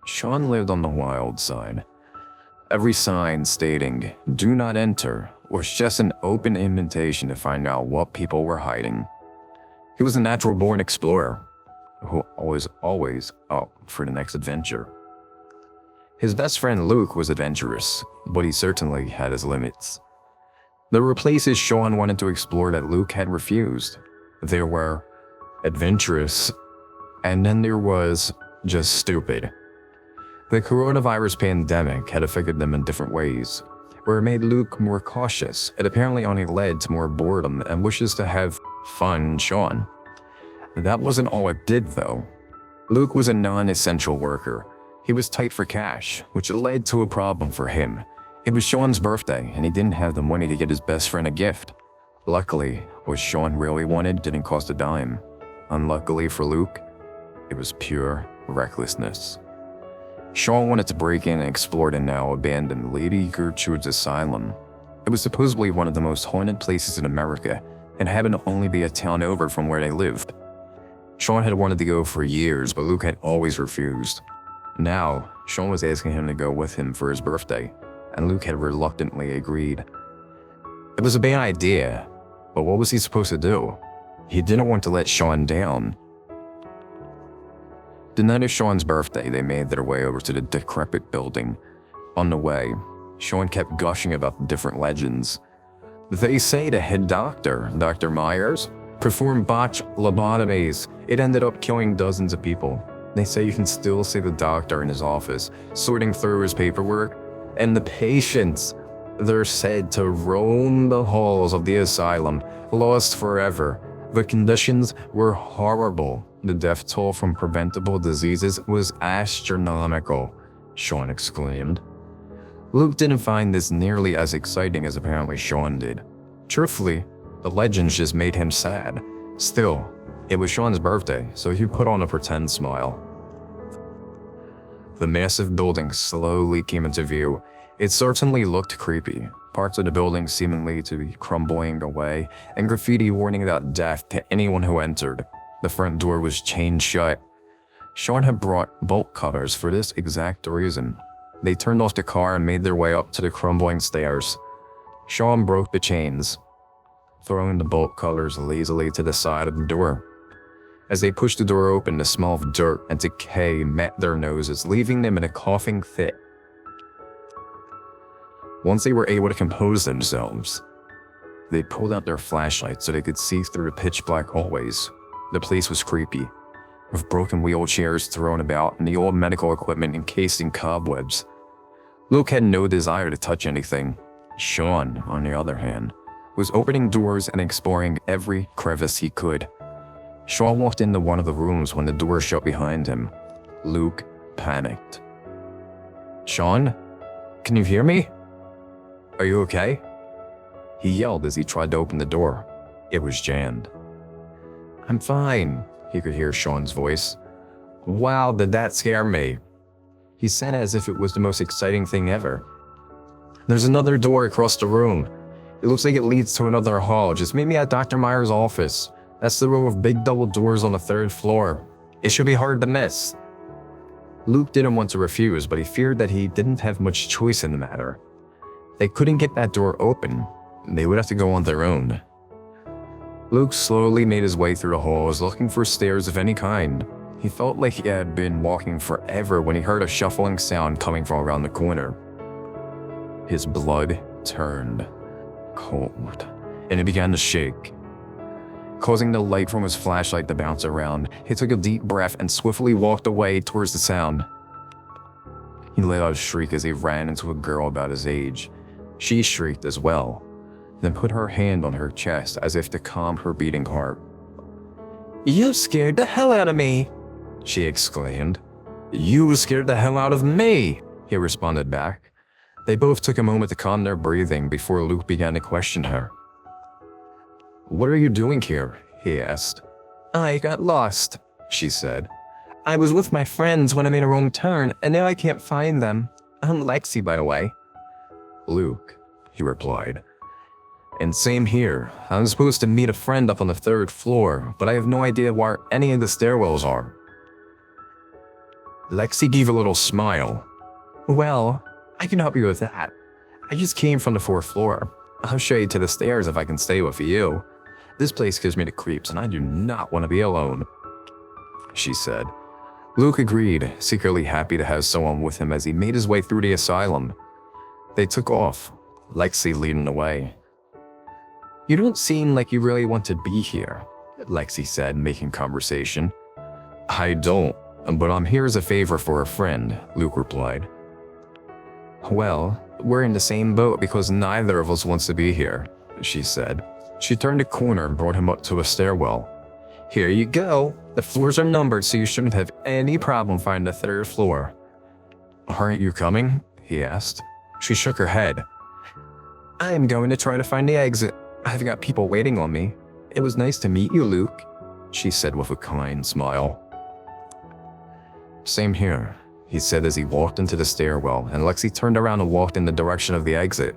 Sean lived on the wild side. Every sign stating, "Do not enter," was just an open invitation to find out what people were hiding. He was a natural-born explorer, who was always up for the next adventure. His best friend Luke was adventurous, but he certainly had his limits. There were places Sean wanted to explore that Luke had refused. There were adventurous, and then there was just stupid. The coronavirus pandemic had affected them in different ways, where it made Luke more cautious. It apparently only led to more boredom and wishes to have fun in Sean. That wasn't all it did, though. Luke was a non-essential worker. He was tight for cash, which led to a problem for him. It was Sean's birthday, and he didn't have the money to get his best friend a gift. Luckily, what Sean really wanted didn't cost a dime. Unluckily for Luke, it was pure recklessness. Sean wanted to break in and explore the now abandoned Lady Gertrude's Asylum. It was supposedly one of the most haunted places in America, and happened to only be a town over from where they lived. Sean had wanted to go for years, but Luke had always refused. Now, Sean was asking him to go with him for his birthday, and Luke had reluctantly agreed. It was a bad idea, but what was he supposed to do? He didn't want to let Sean down. The night of Sean's birthday, they made their way over to the decrepit building. On the way, Sean kept gushing about the different legends. They say the head doctor, Dr. Myers, performed botched lobotomies. It ended up killing dozens of people. They say you can still see the doctor in his office, sorting through his paperwork, and the patients. They're said to roam the halls of the asylum, lost forever. The conditions were horrible. The death toll from preventable diseases was astronomical, Sean exclaimed. Luke didn't find this nearly as exciting as apparently Sean did. Truthfully, the legends just made him sad. Still, it was Sean's birthday, so he put on a pretend smile. The massive building slowly came into view. It certainly looked creepy. Parts of the building seemingly to be crumbling away, and graffiti warning about death to anyone who entered. The front door was chained shut. Sean had brought bolt cutters for this exact reason. They turned off the car and made their way up to the crumbling stairs. Sean broke the chains, throwing the bolt cutters lazily to the side of the door. As they pushed the door open, the smell of dirt and decay met their noses, leaving them in a coughing fit. Once they were able to compose themselves, they pulled out their flashlights so they could see through the pitch-black hallways. The place was creepy, with broken wheelchairs thrown about and the old medical equipment encased in cobwebs. Luke had no desire to touch anything. Sean, on the other hand, was opening doors and exploring every crevice he could. Sean walked into one of the rooms when the door shut behind him. Luke panicked. "Sean, can you hear me? Are you okay?" He yelled as he tried to open the door. It was jammed. "I'm fine," he could hear Sean's voice. "Wow, did that scare me?" He said it as if it was the most exciting thing ever. "There's another door across the room. It looks like it leads to another hall. Just meet me at Dr. Myers' office. That's the row of big double doors on the 3rd floor. It should be hard to miss." Luke didn't want to refuse, but he feared that he didn't have much choice in the matter. They couldn't get that door open. They would have to go on their own. Luke slowly made his way through the halls, looking for stairs of any kind. He felt like he had been walking forever when he heard a shuffling sound coming from around the corner. His blood turned cold, and it began to shake, causing the light from his flashlight to bounce around. He took a deep breath and swiftly walked away towards the sound. He let out a shriek as he ran into a girl about his age. She shrieked as well, then put her hand on her chest as if to calm her beating heart. "You scared the hell out of me," she exclaimed. "You scared the hell out of me," he responded back. They both took a moment to calm their breathing before Luke began to question her. "What are you doing here?" he asked. "I got lost," she said. "I was with my friends when I made a wrong turn, and now I can't find them. I'm Lexi, by the way." "Luke," he replied. "And same here. I'm supposed to meet a friend up on the 3rd floor, but I have no idea where any of the stairwells are." Lexi gave a little smile. Well, I can help you with that. I just came from the 4th floor. I'll show you to the stairs if I can stay with you. This place gives me the creeps and I do not want to be alone, she said. Luke agreed, secretly happy to have someone with him as he made his way through the asylum. They took off, Lexi leading the way. You don't seem like you really want to be here, Lexi said, making conversation. I don't, but I'm here as a favor for a friend, Luke replied. Well, we're in the same boat because neither of us wants to be here, she said. She turned a corner and brought him up to a stairwell. Here you go. The floors are numbered, so you shouldn't have any problem finding the 3rd floor. Aren't you coming? He asked. She shook her head. I am going to try to find the exit. I've got people waiting on me. It was nice to meet you, Luke, she said with a kind smile. Same here, he said as he walked into the stairwell, and Lexi turned around and walked in the direction of the exit.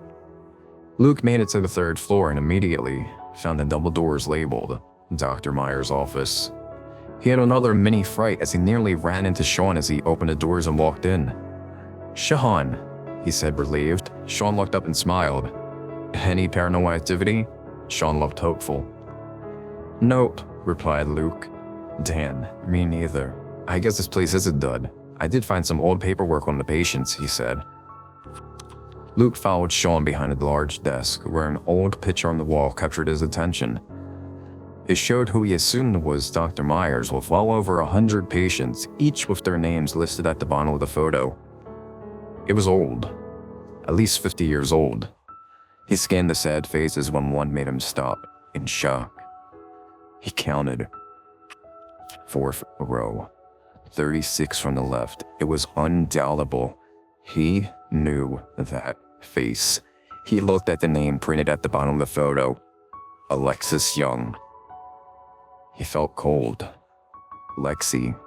Luke made it to the 3rd floor and immediately found the double doors labeled Dr. Meyer's office. He had another mini fright as he nearly ran into Sean as he opened the doors and walked in. Sean, he said, relieved. Sean looked up and smiled. Any paranormal activity? Sean looked hopeful. Nope, replied Luke. Dan, me neither. I guess this place is a dud. I did find some old paperwork on the patients, he said. Luke followed Sean behind a large desk where an old picture on the wall captured his attention. It showed who he assumed was Dr. Myers with well over 100 patients, each with their names listed at the bottom of the photo. It was old, at least 50 years old. He scanned the sad faces when one made him stop, in shock. He counted. 4th row, 36 from the left. It was undoubtable. He knew that face. He looked at the name printed at the bottom of the photo. Alexis Young. He felt cold. Lexi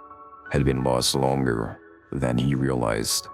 had been lost longer than he realized.